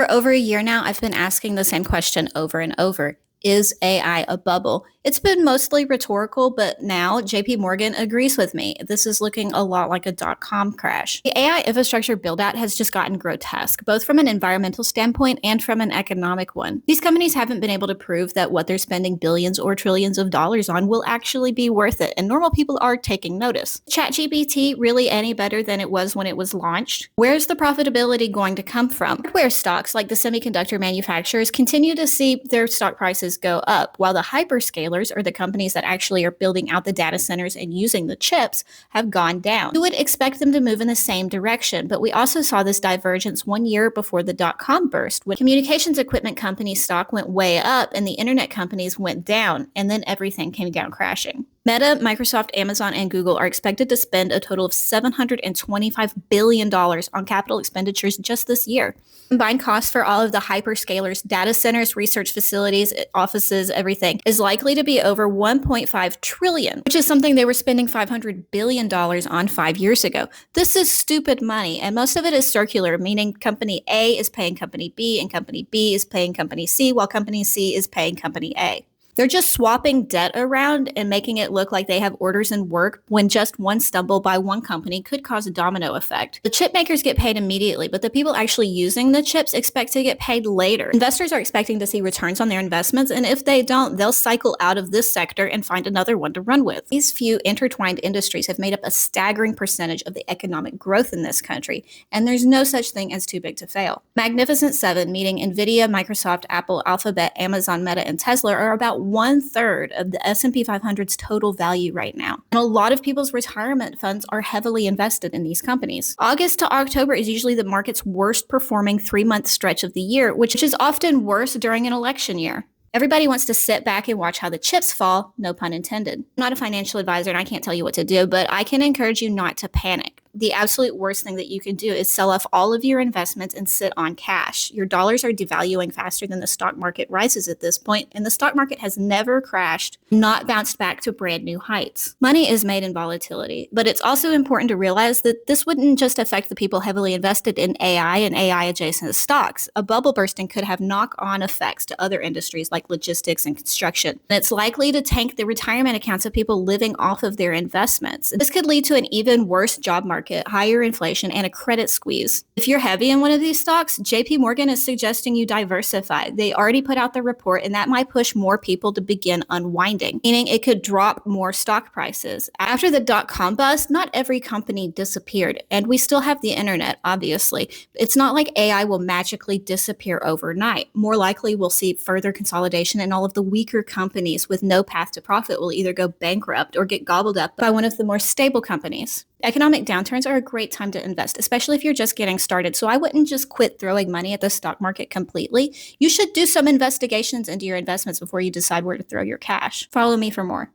For over a year now, I've been asking the same question over and over. Is AI a bubble? It's been mostly rhetorical, but now JP Morgan agrees with me. This is looking a lot like a dot-com crash. The AI infrastructure build-out has just gotten grotesque, both from an environmental standpoint and from an economic one. These companies haven't been able to prove that what they're spending billions or trillions of dollars on will actually be worth it, and normal people are taking notice. ChatGPT really any better than it was when it was launched? Where's the profitability going to come from? Hardware stocks like the semiconductor manufacturers continue to see their stock prices go up, while the hyperscalers, or the companies that actually are building out the data centers and using the chips, have gone down. You would expect them to move in the same direction, but we also saw this divergence 1 year before the dot-com burst, when communications equipment company stock went way up and the internet companies went down, and then everything came down crashing. Meta, Microsoft, Amazon, and Google are expected to spend a total of $725 billion on capital expenditures just this year. Combined costs for all of the hyperscalers, data centers, research facilities, offices, everything is likely to be over $1.5 trillion, which is something they were spending $500 billion on 5 years ago. This is stupid money, and most of it is circular, meaning company A is paying company B, and company B is paying company C, while company C is paying company A. They're just swapping debt around and making it look like they have orders and work when just one stumble by one company could cause a domino effect. The chip makers get paid immediately, but the people actually using the chips expect to get paid later. Investors are expecting to see returns on their investments, and if they don't, they'll cycle out of this sector and find another one to run with. These few intertwined industries have made up a staggering percentage of the economic growth in this country, and there's no such thing as too big to fail. Magnificent Seven, meaning Nvidia, Microsoft, Apple, Alphabet, Amazon, Meta, and Tesla, are about 1/3 of the S&P 500's total value right now. And a lot of people's retirement funds are heavily invested in these companies. August to October is usually the market's worst performing 3-month stretch of the year, which is often worse during an election year. Everybody wants to sit back and watch how the chips fall, no pun intended. I'm not a financial advisor and I can't tell you what to do, but I can encourage you not to panic. The absolute worst thing that you can do is sell off all of your investments and sit on cash. Your dollars are devaluing faster than the stock market rises at this point, and the stock market has never crashed, not bounced back to brand new heights. Money is made in volatility, but it's also important to realize that this wouldn't just affect the people heavily invested in AI and AI adjacent stocks. A bubble bursting could have knock-on effects to other industries like logistics and construction. And it's likely to tank the retirement accounts of people living off of their investments. This could lead to an even worse job market, higher inflation, and a credit squeeze. If you're heavy in one of these stocks, JP Morgan is suggesting you diversify. They already put out the report, and that might push more people to begin unwinding, meaning it could drop more stock prices. After the dot-com bust, not every company disappeared, and we still have the internet, obviously. It's not like AI will magically disappear overnight. More likely, we'll see further consolidation, and all of the weaker companies with no path to profit will either go bankrupt or get gobbled up by one of the more stable companies. Economic downturns are a great time to invest, especially if you're just getting started. So I wouldn't just quit throwing money at the stock market completely. You should do some investigations into your investments before you decide where to throw your cash. Follow me for more.